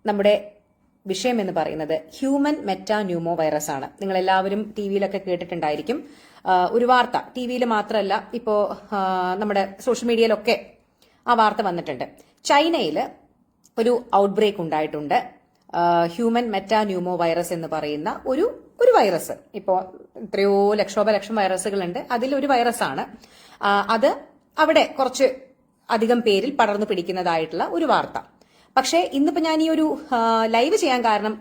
നമ്മുടെ വിഷയം എന്ന് പറയുന്നത് ഹ്യൂമൻ മെറ്റാന്യൂമോ വൈറസ് ആണ്. നിങ്ങൾ എല്ലാവരും ടി വിയിലൊക്കെ കേട്ടിട്ടുണ്ടായിരിക്കും. ഒരു വാർത്ത ടി വിയിൽ മാത്രമല്ല, ഇപ്പോ നമ്മുടെ സോഷ്യൽ മീഡിയയിലൊക്കെ ആ വാർത്ത വന്നിട്ടുണ്ട്. ചൈനയിൽ ഒരു ഔട്ട്ബ്രേക്ക് ഉണ്ടായിട്ടുണ്ട്. ഹ്യൂമൻ മെറ്റാന്യൂമോ വൈറസ് എന്ന് പറയുന്ന ഒരു വൈറസ്. ഇപ്പോ എത്രയോ ലക്ഷോപലക്ഷം വൈറസുകളുണ്ട്, അതിലൊരു വൈറസാണ് അത്. അവിടെ കുറച്ച് അധികം പേരിൽ പടർന്നു പിടിക്കുന്നതായിട്ടുള്ള ഒരു വാർത്ത. പക്ഷേ ഇന്നിപ്പോ ഞാൻ ഈ ഒരു ലൈവ് ചെയ്യാൻ കാരണം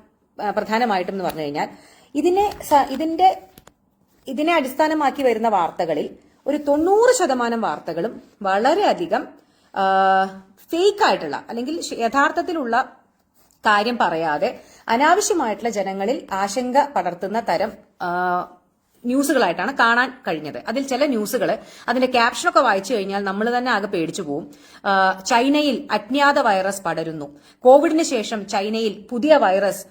പ്രധാനമായിട്ടും എന്ന് പറഞ്ഞു കഴിഞ്ഞാൽ ഇതിനെ അടിസ്ഥാനമാക്കി വരുന്ന വാർത്തകളിൽ ഒരു 90% വാർത്തകളും വളരെയധികം ഫേക്ക് ആയിട്ടുള്ള അല്ലെങ്കിൽ യഥാർത്ഥത്തിലുള്ള കാര്യം പറയാതെ അനാവശ്യമായിട്ടുള്ള ജനങ്ങളിൽ ആശങ്ക പടർത്തുന്ന തരം ന്യൂസുകളായിട്ടാണ് കാണാൻ കഴിഞ്ഞത്. അതിൽ ചില ന്യൂസുകൾ അതിന്റെ ക്യാപ്ഷനൊക്കെ വായിച്ചു കഴിഞ്ഞാൽ നമ്മൾ തന്നെ ആകെ പേടിച്ചു പോവും. ചൈനയിൽ അജ്ഞാത വൈറസ് പടരുന്നു, കോവിഡിന് ശേഷം ചൈനയിൽ പുതിയ വൈറസ്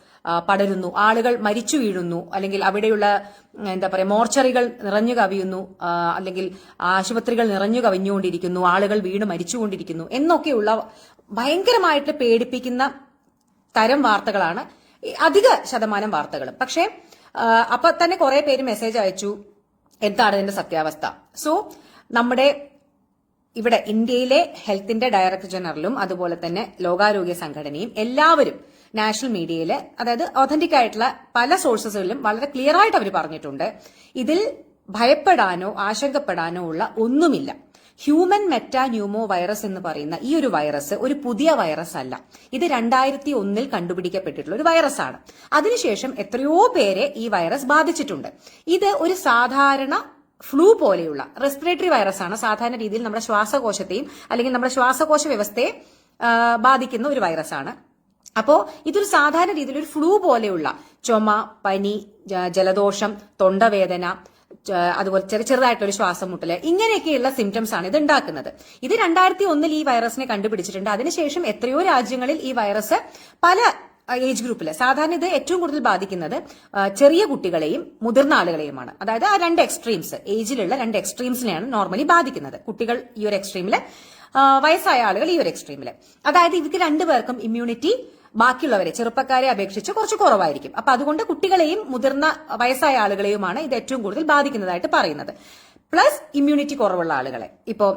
പടരുന്നു, ആളുകൾ മരിച്ചു വീഴുന്നു, അല്ലെങ്കിൽ അവിടെയുള്ള മോർച്ചറികൾ നിറഞ്ഞു കവിയുന്നു, അല്ലെങ്കിൽ ആശുപത്രികൾ നിറഞ്ഞു കവിഞ്ഞുകൊണ്ടിരിക്കുന്നു, ആളുകൾ വീണ് മരിച്ചുകൊണ്ടിരിക്കുന്നു എന്നൊക്കെയുള്ള ഭയങ്കരമായിട്ട് പേടിപ്പിക്കുന്ന തരം വാർത്തകളാണ് അധിക ശതമാനം വാർത്തകളും. പക്ഷേ അപ്പൊ തന്നെ കുറെ പേര് മെസ്സേജ് അയച്ചു, എന്താണ് ഇതിന്റെ സത്യാവസ്ഥ. സോ നമ്മുടെ ഇവിടെ ഇന്ത്യയിലെ ഹെൽത്തിന്റെ ഡയറക്ടർ ജനറലും അതുപോലെ തന്നെ ലോകാരോഗ്യ സംഘടനയും എല്ലാവരും നാഷണൽ മീഡിയയില്, അതായത് ഒതന്റിക് ആയിട്ടുള്ള പല സോഴ്സസിലും വളരെ ക്ലിയർ ആയിട്ട് അവർ പറഞ്ഞിട്ടുണ്ട്, ഇതിൽ ഭയപ്പെടാനോ ആശങ്കപ്പെടാനോ ഉള്ള ഒന്നുമില്ല. ഹ്യൂമൻ മെറ്റാന്യൂമോ വൈറസ് എന്ന് പറയുന്ന ഈ ഒരു വൈറസ് ഒരു പുതിയ വൈറസ് അല്ല. ഇത് 2001 കണ്ടുപിടിക്കപ്പെട്ടിട്ടുള്ള ഒരു വൈറസാണ്. അതിനുശേഷം എത്രയോ പേരെ ഈ വൈറസ് ബാധിച്ചിട്ടുണ്ട്. ഇത് ഒരു സാധാരണ ഫ്ലൂ പോലെയുള്ള റെസ്പിറേറ്ററി വൈറസ് ആണ്. സാധാരണ രീതിയിൽ നമ്മുടെ ശ്വാസകോശത്തെയും അല്ലെങ്കിൽ നമ്മുടെ ശ്വാസകോശ വ്യവസ്ഥയെ ബാധിക്കുന്ന ഒരു വൈറസാണ്. അപ്പോ ഇതൊരു സാധാരണ രീതിയിൽ ഒരു ഫ്ലൂ പോലെയുള്ള ചുമ, പനി, ജലദോഷം, തൊണ്ടവേദന, അതുപോലെ ചെറുതായിട്ടൊരു ശ്വാസം മുട്ടല്, ഇങ്ങനെയൊക്കെയുള്ള സിംറ്റംസ് ആണ് ഇത് ഉണ്ടാക്കുന്നത്. ഇത് 2001 ഈ വൈറസിനെ കണ്ടുപിടിച്ചിട്ടുണ്ട്. അതിനുശേഷം എത്രയോ രാജ്യങ്ങളിൽ ഈ വൈറസ് പല ഏജ് ഗ്രൂപ്പില്, സാധാരണ ഇത് ഏറ്റവും കൂടുതൽ ബാധിക്കുന്നത് ചെറിയ കുട്ടികളെയും മുതിർന്ന ആളുകളെയുമാണ്. അതായത് ആ രണ്ട് എക്സ്ട്രീംസ്, ഏജിലുള്ള രണ്ട് എക്സ്ട്രീംസിനെയാണ് നോർമലി ബാധിക്കുന്നത്. കുട്ടികൾ ഈ ഒരു എക്സ്ട്രീമില്, വയസ്സായ ആളുകൾ ഈ ഒരു എക്സ്ട്രീമില്. അതായത് ഇവർക്ക് രണ്ടുപേർക്കും ഇമ്മ്യൂണിറ്റി ബാക്കിയുള്ളവരെ, ചെറുപ്പക്കാരെ അപേക്ഷിച്ച് കുറച്ച് കുറവായിരിക്കും. അപ്പൊ അതുകൊണ്ട് കുട്ടികളെയും മുതിർന്ന വയസ്സായ ആളുകളെയുമാണ് ഇത് ഏറ്റവും കൂടുതൽ ബാധിക്കുന്നതായിട്ട് പറയുന്നത്. പ്ലസ് ഇമ്മ്യൂണിറ്റി കുറവുള്ള ആളുകളെ, ഇപ്പോ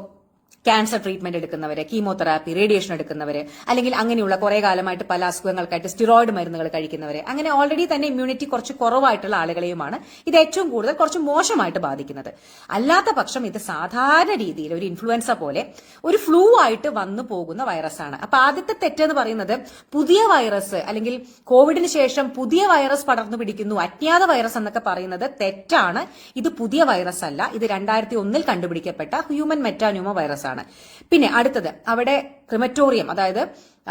ക്യാൻസർ ട്രീറ്റ്മെന്റ് എടുക്കുന്നവര്, കീമോതെറാപ്പി, റേഡിയേഷൻ എടുക്കുന്നവര്, അല്ലെങ്കിൽ അങ്ങനെയുള്ള കുറെ കാലമായിട്ട് പല അസുഖങ്ങൾക്കായിട്ട് സ്റ്റിറോയിഡ് മരുന്നുകൾ കഴിക്കുന്നവര്, അങ്ങനെ ഓൾറെഡി തന്നെ ഇമ്മ്യൂണിറ്റി കുറച്ച് കുറവായിട്ടുള്ള ആളുകളെയുമാണ് ഇത് ഏറ്റവും കൂടുതൽ കുറച്ച് മോശമായിട്ട് ബാധിക്കുന്നത്. അല്ലാത്ത പക്ഷം ഇത് സാധാരണ രീതിയിൽ ഒരു ഇൻഫ്ലുവൻസ പോലെ ഒരു ഫ്ലൂ ആയിട്ട് വന്നു പോകുന്ന വൈറസാണ്. അപ്പൊ ആദ്യത്തെ തെറ്റെന്ന് പറയുന്നത് പുതിയ വൈറസ് അല്ലെങ്കിൽ കോവിഡിന് ശേഷം പുതിയ വൈറസ് പടർന്നു പിടിക്കുന്നു, അജ്ഞാത വൈറസ് എന്നൊക്കെ പറയുന്നത് തെറ്റാണ്. ഇത് പുതിയ വൈറസ് അല്ല. ഇത് 2001 കണ്ടുപിടിക്കപ്പെട്ട ഹ്യൂമൻ മെറ്റാന്യൂമോ വൈറസ് ആണ്. പിന്നെ അടുത്തത്, അവിടെ ക്രിമറ്റോറിയം, അതായത്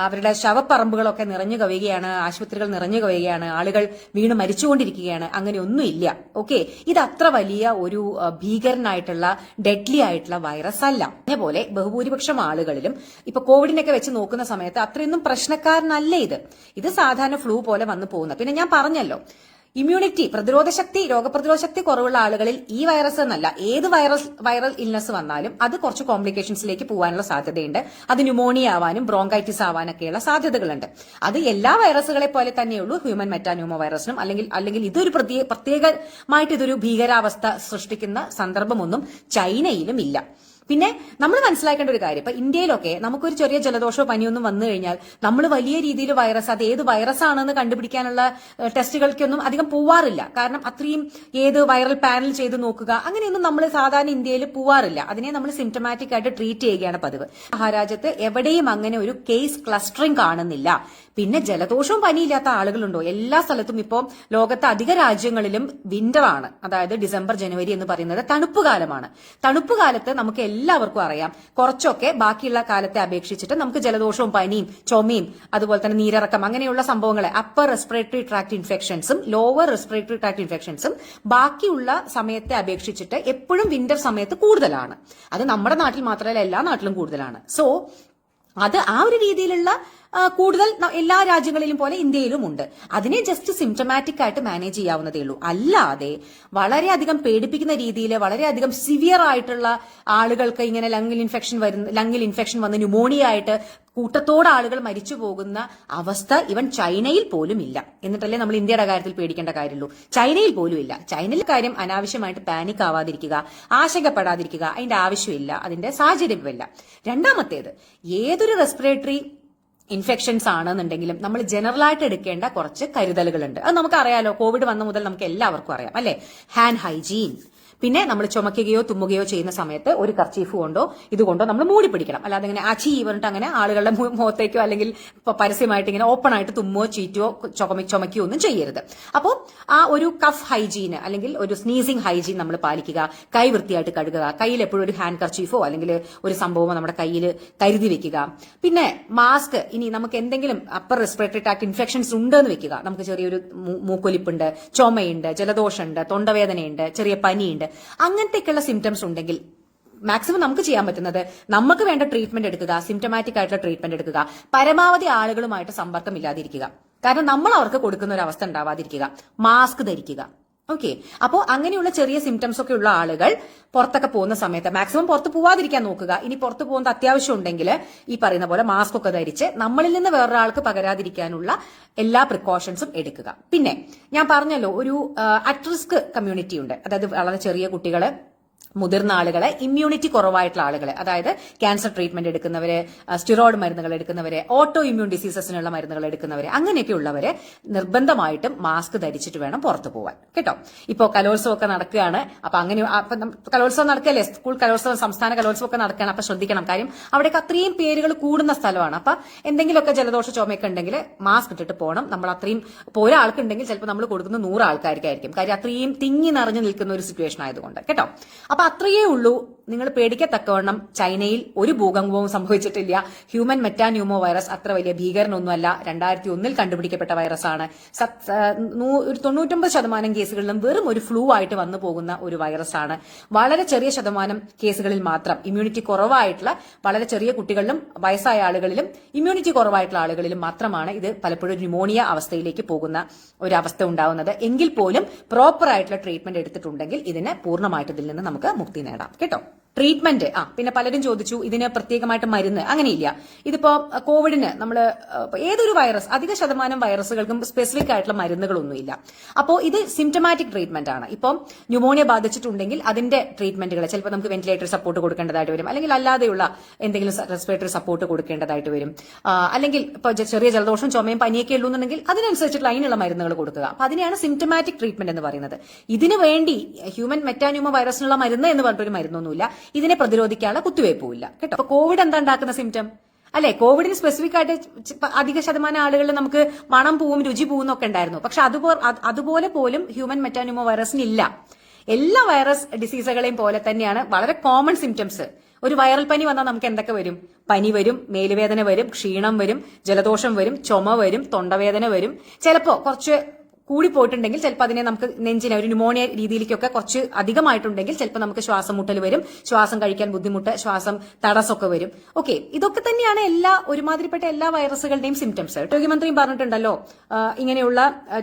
അവരുടെ ശവപ്പറമ്പുകളൊക്കെ നിറഞ്ഞു കവിയുകയാണ്, ആശുപത്രികൾ നിറഞ്ഞു കവിയുകയാണ്, ആളുകൾ വീണ് മരിച്ചുകൊണ്ടിരിക്കുകയാണ്. അങ്ങനെയൊന്നുമില്ല. ഓക്കെ, ഇത് അത്ര വലിയ ഒരു ഭീകരനായിട്ടുള്ള ഡെഡ്ലി ആയിട്ടുള്ള വൈറസ് അല്ല. അതേപോലെ ബഹുഭൂരിപക്ഷം ആളുകളിലും ഇപ്പൊ കോവിഡിനൊക്കെ വെച്ച് നോക്കുന്ന സമയത്ത് അത്രയൊന്നും പ്രശ്നക്കാരനല്ല ഇത് സാധാരണ ഫ്ലൂ പോലെ വന്നു പോകുന്ന. പിന്നെ ഞാൻ പറഞ്ഞല്ലോ, ഇമ്മ്യൂണിറ്റി, രോഗപ്രതിരോധ ശക്തി കുറവുള്ള ആളുകളിൽ ഈ വൈറസ് എന്നല്ല, ഏത് വൈറൽ ഇൽനസ് വന്നാലും അത് കുറച്ച് കോംപ്ലിക്കേഷൻസിലേക്ക് പോകാനുള്ള സാധ്യതയുണ്ട്. അത് ന്യൂമോണിയ ആവാനും ബ്രോങ്കൈറ്റിസ് ആവാനൊക്കെയുള്ള സാധ്യതകളുണ്ട്. അത് എല്ലാ വൈറസുകളെ പോലെ തന്നെയുള്ളൂ ഹ്യൂമൻ മെറ്റാന്യൂമോ വൈറസിനും. അല്ലെങ്കിൽ ഇതൊരു പ്രത്യേകമായിട്ട് ഇതൊരു ഭീകരാവസ്ഥ സൃഷ്ടിക്കുന്ന സന്ദർഭമൊന്നും ചൈനയിലും ഇല്ല. പിന്നെ നമ്മൾ മനസ്സിലാക്കേണ്ട ഒരു കാര്യം, ഇപ്പൊ ഇന്ത്യയിലൊക്കെ നമുക്കൊരു ചെറിയ ജലദോഷമോ പനിയൊന്നും വന്നു കഴിഞ്ഞാൽ നമ്മൾ വലിയ രീതിയിൽ വൈറസ്, അത് ഏത് വൈറസ് ആണെന്ന് കണ്ടുപിടിക്കാനുള്ള ടെസ്റ്റുകൾക്കൊന്നും അധികം പോവാറില്ല. കാരണം അത്രയും ഏത് വൈറൽ പാനൽ ചെയ്ത് നോക്കുക, അങ്ങനെയൊന്നും നമ്മൾ സാധാരണ ഇന്ത്യയിൽ പോവാറില്ല. അതിനെ നമ്മൾ സിംറ്റമാറ്റിക് ആയിട്ട് ട്രീറ്റ് ചെയ്യുകയാണ് പതിവ്. മഹാരാജ്യത്ത് എവിടെയും അങ്ങനെ ഒരു കേസ് ക്ലസ്റ്ററിംഗ് കാണുന്നില്ല. പിന്നെ ജലദോഷവും പനിയില്ലാത്ത ആളുകളുണ്ടോ? എല്ലാ സ്ഥലത്തും ഇപ്പോൾ ലോകത്തെ അധിക രാജ്യങ്ങളിലും വിന്റർ ആണ്. അതായത് ഡിസംബർ, ജനുവരി എന്ന് പറയുന്നത് തണുപ്പ് കാലമാണ്. തണുപ്പ് കാലത്ത് നമുക്ക് എല്ലാവർക്കും അറിയാം, കുറച്ചൊക്കെ ബാക്കിയുള്ള കാലത്തെ അപേക്ഷിച്ചിട്ട് നമുക്ക് ജലദോഷവും പനിയും ചുമയും അതുപോലെ തന്നെ നീരിറക്കം അങ്ങനെയുള്ള സംഭവങ്ങളെ, അപ്പർ റെസ്പിറേറ്ററി ട്രാക്ട് ഇൻഫെക്ഷൻസും ലോവർ റെസ്പിറേറ്ററി ട്രാക്ട് ഇൻഫെക്ഷൻസും ബാക്കിയുള്ള സമയത്തെ അപേക്ഷിച്ചിട്ട് എപ്പോഴും വിന്റർ സമയത്ത് കൂടുതലാണ്. അത് നമ്മുടെ നാട്ടിൽ മാത്രമല്ല എല്ലാ നാട്ടിലും കൂടുതലാണ്. സോ അത് ആ ഒരു രീതിയിലുള്ള കൂടുതൽ എല്ലാ രാജ്യങ്ങളിലും പോലെ ഇന്ത്യയിലും ഉണ്ട്. അതിനെ ജസ്റ്റ് സിംറ്റമാറ്റിക് ആയിട്ട് മാനേജ് ചെയ്യാവുന്നതേ ഉള്ളൂ. അല്ലാതെ വളരെയധികം പേടിപ്പിക്കുന്ന രീതിയിൽ വളരെയധികം സിവിയർ ആയിട്ടുള്ള ആളുകൾക്ക് ഇങ്ങനെ ലങ്ങിൽ ഇൻഫെക്ഷൻ വന്ന് ന്യൂമോണിയ ആയിട്ട് കൂട്ടത്തോടെ ആളുകൾ മരിച്ചു പോകുന്ന അവസ്ഥ ഇവൻ ചൈനയിൽ പോലും ഇല്ല. എന്നിട്ടല്ലേ നമ്മൾ ഇന്ത്യയുടെ കാര്യത്തിൽ പേടിക്കേണ്ട കാര്യമുള്ളൂ. ചൈനയിൽ പോലും ഇല്ല. ചൈനയിൽ കാര്യം അനാവശ്യമായിട്ട് പാനിക് ആവാതിരിക്കുക, ആശങ്കപ്പെടാതിരിക്കുക, അതിന്റെ ആവശ്യമില്ല, അതിന്റെ സാഹചര്യമില്ല. രണ്ടാമത്തേത്, ഏതൊരു റെസ്പിറേറ്ററി ഇൻഫെക്ഷൻസ് ആണെന്നുണ്ടെങ്കിലും നമ്മൾ ജനറൽ ആയിട്ട് എടുക്കേണ്ട കുറച്ച് കരുതലുകളുണ്ട്. അത് നമുക്കറിയാലോ, കോവിഡ് വന്ന മുതൽ നമുക്ക് എല്ലാവർക്കും അറിയാം അല്ലെ. ഹാൻഡ് ഹൈജീൻ, പിന്നെ നമ്മൾ ചുമക്കുകയോ തുമ്മുകയോ ചെയ്യുന്ന സമയത്ത് ഒരു കർച്ചീഫ് കൊണ്ടോ ഇതുകൊണ്ടോ നമ്മൾ മൂടി പിടിക്കണം. അല്ലാതെ ഇങ്ങനെ അച്ചി പറഞ്ഞിട്ട് അങ്ങനെ ആളുകളുടെ മുഖത്തേക്കോ അല്ലെങ്കിൽ പരസ്യമായിട്ട് ഇങ്ങനെ ഓപ്പൺ ആയിട്ട് തുമ്മോ ചീറ്റോ ചുമക്കുകയോ ഒന്നും ചെയ്യരുത്. അപ്പോൾ ആ ഒരു കഫ് ഹൈജീന് അല്ലെങ്കിൽ ഒരു സ്നീസിംഗ് ഹൈജീൻ നമ്മൾ പാലിക്കുക. കൈ വൃത്തിയായിട്ട് കഴുകുക. കയ്യിൽ എപ്പോഴും ഒരു ഹാൻഡ് കർച്ചീഫോ അല്ലെങ്കിൽ ഒരു സംഭവമോ നമ്മുടെ കയ്യിൽ കരുതി വെക്കുക. പിന്നെ മാസ്ക്, ഇനി നമുക്ക് എന്തെങ്കിലും അപ്പർ റെസ്പിറേറ്ററി ട്രാക്ട് ഇൻഫെക്ഷൻസ് ഉണ്ടെന്ന് വെക്കുക. നമുക്ക് ചെറിയൊരു മൂക്കൊലിപ്പുണ്ട്, ചുമയുണ്ട്, ജലദോഷമുണ്ട്, തൊണ്ടവേദനയുണ്ട്, ചെറിയ പനിയുണ്ട്, അങ്ങനത്തെയൊക്കെയുള്ള സിംറ്റംസ് ഉണ്ടെങ്കിൽ മാക്സിമം നമുക്ക് ചെയ്യാൻ പറ്റുന്നത് നമുക്ക് വേണ്ട ട്രീറ്റ്മെന്റ് എടുക്കുക, സിംറ്റമാറ്റിക് ആയിട്ടുള്ള ട്രീറ്റ്മെന്റ് എടുക്കുക, പരമാവധി ആളുകളുമായിട്ട് സമ്പർക്കം ഇല്ലാതിരിക്കുക. കാരണം നമ്മൾ അവർക്ക് കൊടുക്കുന്ന ഒരു അവസ്ഥ ഉണ്ടാവാതിരിക്കുക, മാസ്ക് ധരിക്കുക. ഓക്കെ, അപ്പോൾ അങ്ങനെയുള്ള ചെറിയ സിംറ്റംസ് ഒക്കെ ഉള്ള ആളുകൾ പുറത്തൊക്കെ പോകുന്ന സമയത്ത് മാക്സിമം പുറത്ത് പോവാതിരിക്കാൻ നോക്കുക. ഇനി പുറത്ത് പോകുന്നത് അത്യാവശ്യം ഉണ്ടെങ്കിൽ ഈ പറയുന്ന പോലെ മാസ്ക് ഒക്കെ ധരിച്ച് നമ്മളിൽ നിന്ന് വേറൊരാൾക്ക് പകരാതിരിക്കാനുള്ള എല്ലാ പ്രിക്കോഷൻസും എടുക്കുക. പിന്നെ ഞാൻ പറഞ്ഞല്ലോ, ഒരു അറ്റ് റിസ്ക് കമ്മ്യൂണിറ്റി ഉണ്ട്. അതായത് വളരെ ചെറിയ കുട്ടികള്, മുതിർന്ന ആളുകളെ, ഇമ്മ്യൂണിറ്റി കുറവായിട്ടുള്ള ആളുകളെ, അതായത് ക്യാൻസർ ട്രീറ്റ്മെന്റ് എടുക്കുന്നവര്, സ്റ്റിറോയിഡ് മരുന്നുകൾ എടുക്കുന്നവരെ, ഓട്ടോ ഇമ്മ്യൂൺ ഡിസീസസിനുള്ള മരുന്നുകൾ എടുക്കുന്നവരെ, അങ്ങനെയൊക്കെ ഉള്ളവരെ നിർബന്ധമായിട്ടും മാസ്ക് ധരിച്ചിട്ട് വേണം പുറത്തു പോവാൻ കേട്ടോ. ഇപ്പോ കലോത്സവം ഒക്കെ നടക്കുകയാണ്. അപ്പൊ അങ്ങനെ കലോത്സവം നടക്കുകയല്ലേ, സ്കൂൾ കലോത്സവം, സംസ്ഥാന കലോത്സവം ഒക്കെ നടക്കുകയാണ്. അപ്പൊ ശ്രദ്ധിക്കണം, കാര്യം അവിടേക്ക് അത്രയും പേരുകൾ കൂടുന്ന സ്ഥലമാണ്. അപ്പൊ എന്തെങ്കിലുമൊക്കെ ജലദോഷ ചുമയൊക്കെ ഉണ്ടെങ്കിൽ മാസ്ക് ഇട്ടിട്ട് പോകണം. നമ്മൾ അത്രയും ഇപ്പോൾ ഒരാൾക്കുണ്ടെങ്കിൽ ചിലപ്പോൾ നമ്മൾ കൊടുക്കുന്ന 100 ആൾക്കാർക്കായിരിക്കും. കാര്യം അത്രയും തിങ്ങി നിറഞ്ഞു നിൽക്കുന്ന ഒരു സിറ്റുവേഷൻ ആയതുകൊണ്ട് കേട്ടോ. അപ്പൊ അത്രയേ ഉള്ളൂ. നിങ്ങൾ പേടിക്കത്തക്കവണ്ണം ചൈനയിൽ ഒരു ഭൂകമ്പവും സംഭവിച്ചിട്ടില്ല. ഹ്യൂമൻ മെറ്റാന്യൂമോ വൈറസ് അത്ര വലിയ ഭീകരനൊന്നുമല്ല. 2001 കണ്ടുപിടിക്കപ്പെട്ട വൈറസാണ്. ഒരു 99% കേസുകളിലും വെറും ഒരു ഫ്ലൂ ആയിട്ട് വന്നു പോകുന്ന ഒരു വൈറസാണ്. വളരെ ചെറിയ ശതമാനം കേസുകളിൽ മാത്രം ഇമ്മ്യൂണിറ്റി കുറവായിട്ടുള്ള വളരെ ചെറിയ കുട്ടികളിലും വയസ്സായ ആളുകളിലും ഇമ്മ്യൂണിറ്റി കുറവായിട്ടുള്ള ആളുകളിലും മാത്രമാണ് ഇത് പലപ്പോഴും ന്യൂമോണിയ അവസ്ഥയിലേക്ക് പോകുന്ന ഒരു അവസ്ഥ ഉണ്ടാവുന്നത്. എങ്കിൽ പോലും പ്രോപ്പർ ആയിട്ടുള്ള ട്രീറ്റ്മെന്റ് എടുത്തിട്ടുണ്ടെങ്കിൽ ഇതിന് പൂർണ്ണമായിട്ട് ഇതിൽ നിന്ന് നമുക്ക് മുക്തി നേടാം കേട്ടോ. ട്രീറ്റ്മെന്റ്, പിന്നെ പലരും ചോദിച്ചു ഇതിന് പ്രത്യേകമായിട്ട് മരുന്ന്. അങ്ങനെയില്ല. ഇതിപ്പോ കോവിഡിന് നമ്മൾ ഏതൊരു വൈറസ്, അധിക ശതമാനം വൈറസുകൾക്കും സ്പെസിഫിക് ആയിട്ടുള്ള മരുന്നുകളൊന്നുമില്ല. അപ്പോൾ ഇത് സിംറ്റമാറ്റിക് ട്രീറ്റ്മെന്റ് ആണ്. ഇപ്പം ന്യൂമോണിയ ബാധിച്ചിട്ടുണ്ടെങ്കിൽ അതിന്റെ ട്രീറ്റ്മെന്റുകൾ ചിലപ്പോൾ നമുക്ക് വെന്റിലേറ്റർ സപ്പോർട്ട് കൊടുക്കേണ്ടതായിട്ട് വരും, അല്ലെങ്കിൽ അല്ലാതെയുള്ള എന്തെങ്കിലും റെസ്പിറേറ്ററി സപ്പോർട്ട് കൊടുക്കേണ്ടതായിട്ട് വരും. അല്ലെങ്കിൽ ഇപ്പൊ ചെറിയ ജലദോഷം ചുമയും പനിയൊക്കെ ഉള്ളൂന്നുണ്ടെങ്കിൽ അതിനനുസരിച്ചിട്ടുള്ള അതിനുള്ള മരുന്നുകൾ കൊടുക്കുക. അപ്പൊ അതിനെയാണ് സിംറ്റമാറ്റിക് ട്രീറ്റ്മെന്റ് എന്ന് പറയുന്നത്. ഇതിനു വേണ്ടി ഹ്യൂമൻ മെറ്റാന്യൂമോ വൈറസിനുള്ള മരുന്ന് എന്ന് പറഞ്ഞിട്ടൊരു മരുന്നൊന്നുമില്ല. ഇതിനെ പ്രതിരോധിക്കാനുള്ള കുത്തിവയ്പ്പുമില്ല കേട്ടോ. അപ്പൊ കോവിഡ് എന്താ ഉണ്ടാക്കുന്ന സിംറ്റം അല്ലെ? കോവിഡിന് സ്പെസിഫിക് ആയിട്ട് അധിക ശതമാനം ആളുകളിൽ നമുക്ക് മണം പൂവും രുചി പൂവും എന്നൊക്കെ ഉണ്ടായിരുന്നു. പക്ഷെ അതുപോലെ പോലും ഹ്യൂമൻ മെറ്റാന്യൂമോ വൈറസിന് ഇല്ല. എല്ലാ വൈറസ് ഡിസീസുകളെയും പോലെ തന്നെയാണ് വളരെ കോമൺ സിംറ്റംസ്. ഒരു വൈറൽ പനി വന്നാൽ നമുക്ക് എന്തൊക്കെ വരും? പനി വരും, മേലുവേദന വരും, ക്ഷീണം വരും, ജലദോഷം വരും, ചുമ വരും, തൊണ്ടവേദന വരും. ചിലപ്പോ കുറച്ച് കൂടി പോയിട്ടുണ്ടെങ്കിൽ ചിലപ്പോൾ അതിനെ നമുക്ക് നെഞ്ചിനെ ഒരു ന്യൂമോണിയ രീതിയിലേക്കൊക്കെ കുറച്ച് അധികമായിട്ടുണ്ടെങ്കിൽ ചിലപ്പോൾ നമുക്ക് ശ്വാസം മുട്ടൽ വരും, ശ്വാസം കഴിക്കാൻ ബുദ്ധിമുട്ട്, ശ്വാസം തടസ്സമൊക്കെ വരും. ഓക്കെ, ഇതൊക്കെ തന്നെയാണ് ഒരുമാതിരിപ്പെട്ട എല്ലാ വൈറസുകളുടെയും സിംറ്റംസ്. ആരോഗ്യമന്ത്രിയും പറഞ്ഞിട്ടുണ്ടല്ലോ, ഇങ്ങനെയുള്ള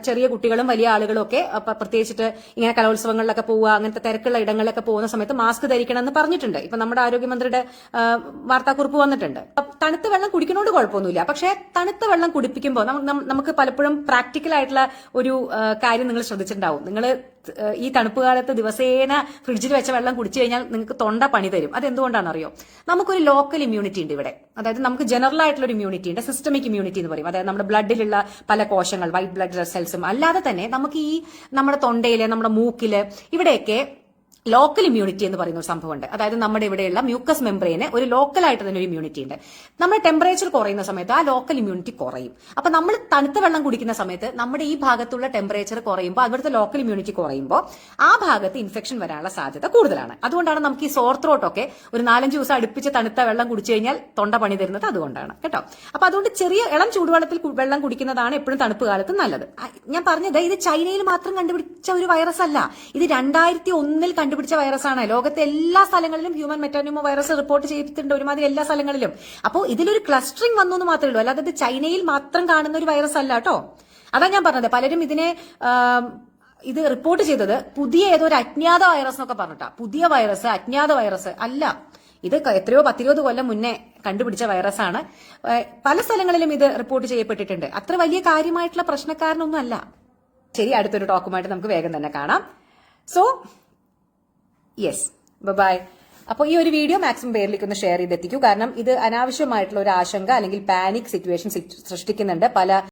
ചെറിയ കുട്ടികളും വലിയ ആളുകളും ഒക്കെ പ്രത്യേകിച്ചിട്ട് ഇങ്ങനെ കലോത്സവങ്ങളിലൊക്കെ പോവുക, അങ്ങനത്തെ തിരക്കുള്ള ഇടങ്ങളിലൊക്കെ പോകുന്ന സമയത്ത് മാസ്ക് ധരിക്കണം എന്ന് പറഞ്ഞിട്ടുണ്ട്. ഇപ്പൊ നമ്മുടെ ആരോഗ്യമന്ത്രിയുടെ വാർത്താക്കുറിപ്പ് വന്നിട്ടുണ്ട്. തണുത്ത വെള്ളം കുടിക്കുന്നോണ്ട് കുഴപ്പമൊന്നുമില്ല. പക്ഷെ തണുത്ത വെള്ളം കുടിപ്പിക്കുമ്പോൾ നമുക്ക് പലപ്പോഴും പ്രാക്ടിക്കൽ ആയിട്ടുള്ള ഒരു കാര്യം നിങ്ങൾ ശ്രദ്ധിച്ചിട്ടുണ്ടാവും. നിങ്ങൾ ഈ തണുപ്പ് കാലത്ത് ദിവസേന ഫ്രിഡ്ജിൽ വെച്ച വെള്ളം കുടിച്ചു കഴിഞ്ഞാൽ നിങ്ങൾക്ക് തൊണ്ട പണി തരും. അതെന്തുകൊണ്ടാണെന്നറിയോ? നമുക്കൊരു ലോക്കൽ ഇമ്മ്യൂണിറ്റി ഉണ്ട് ഇവിടെ. അതായത് നമുക്ക് ജനറൽ ആയിട്ടുള്ള ഒരു ഇമ്മ്യൂണിറ്റി ഉണ്ട്, സിസ്റ്റമിക് ഇമ്മ്യൂണിറ്റി എന്ന് പറയും. അതായത് നമ്മുടെ ബ്ലഡിലുള്ള പല കോശങ്ങൾ, വൈറ്റ് ബ്ലഡ് സെൽസും അല്ലാതെ തന്നെ നമുക്ക് ഈ നമ്മുടെ തൊണ്ടയില്, നമ്മുടെ മൂക്കില് ഇവിടെയൊക്കെ ലോക്കൽ ഇമ്മ്യൂണിറ്റി എന്ന് പറയുന്ന ഒരു സംഭവമുണ്ട്. അതായത് നമ്മുടെ ഇവിടെയുള്ള മ്യൂക്കസ് മെംബ്രെയിന് ഒരു ലോക്കലായിട്ട് തന്നെ ഒരു ഇമ്മ്യൂണിറ്റി ഉണ്ട്. നമ്മുടെ ടെമ്പറേച്ചർ കുറയുന്ന സമയത്ത് ആ ലോക്കൽ ഇമ്മ്യൂണിറ്റി കുറയും. അപ്പൊ നമ്മൾ തണുത്ത വെള്ളം കുടിക്കുന്ന സമയത്ത് നമ്മുടെ ഈ ഭാഗത്തുള്ള ടെമ്പറേച്ചർ കുറയുമ്പോൾ, അവിടുത്തെ ലോക്കൽ ഇമ്മ്യൂണിറ്റി കുറയുമ്പോൾ ആ ഭാഗത്ത് ഇൻഫെക്ഷൻ വരാനുള്ള സാധ്യത കൂടുതലാണ്. അതുകൊണ്ടാണ് നമുക്ക് ഈ സോർ ത്രോട്ട് ഒക്കെ ഒരു 4-5 ദിവസം അടുപ്പിച്ച് തണുത്ത വെള്ളം കുടിച്ചു കഴിഞ്ഞാൽ തൊണ്ട പണി തരുന്നത് അതുകൊണ്ടാണ് കേട്ടോ. അപ്പൊ അതുകൊണ്ട് ചെറിയ ഇളം ചൂടുവെള്ളത്തിൽ വെള്ളം കുടിക്കുന്നതാണ് എപ്പോഴും തണുപ്പ് കാലത്ത് നല്ലത്. ഞാൻ പറഞ്ഞത് ഇത് ചൈനയിൽ മാത്രം കണ്ടുപിടിച്ച ഒരു വൈറസ് അല്ല. ഇത് 2001 കണ്ടുപിടിച്ച വൈറസാണ്. ലോകത്തെ എല്ലാ സ്ഥലങ്ങളിലും ഹ്യൂമൻ മെറ്റാന്യൂമോ വൈറസ് റിപ്പോർട്ട് ചെയ്തിട്ടുണ്ട്, ഒരുമാതിരി എല്ലാ സ്ഥലങ്ങളിലും. അപ്പോൾ ഇതിലൊരു ക്ലസ്റ്ററിംഗ് വന്നു എന്ന് മാത്രമേ ഉള്ളൂ, അല്ലാതെ ഇത് ചൈനയിൽ മാത്രം കാണുന്ന ഒരു വൈറസ് അല്ല കേട്ടോ. അതാ ഞാൻ പറഞ്ഞത്, പലരും ഇതിനെ ഇത് റിപ്പോർട്ട് ചെയ്തത് പുതിയ ഏതോ ഒരു അജ്ഞാത വൈറസ് എന്നൊക്കെ പറഞ്ഞിട്ടാ. പുതിയ വൈറസ്, അജ്ഞാത വൈറസ് അല്ല, ഇത് എത്രയോ 10-20 കൊല്ലം മുന്നേ കണ്ടുപിടിച്ച വൈറസാണ്. പല സ്ഥലങ്ങളിലും ഇത് റിപ്പോർട്ട് ചെയ്യപ്പെട്ടിട്ടുണ്ട്. അത്ര വലിയ കാര്യമായിട്ടുള്ള പ്രശ്നക്കാരനൊന്നും അല്ല. ശരി, അടുത്തൊരു ടോക്കുമായിട്ട് നമുക്ക് വേഗം തന്നെ കാണാം. So yes, bye. അപ്പോൾ ഈ ഒരു വീഡിയോ മാക്സിമം പേരിലേക്ക് ഒന്ന് ഷെയർ ചെയ്തെത്തിക്കൂ. കാരണം ഇത് അനാവശ്യമായിട്ടുള്ള ഒരു ആശങ്ക അല്ലെങ്കിൽ പാനിക് സിറ്റുവേഷൻ സൃഷ്ടിക്കുന്നുണ്ട് പല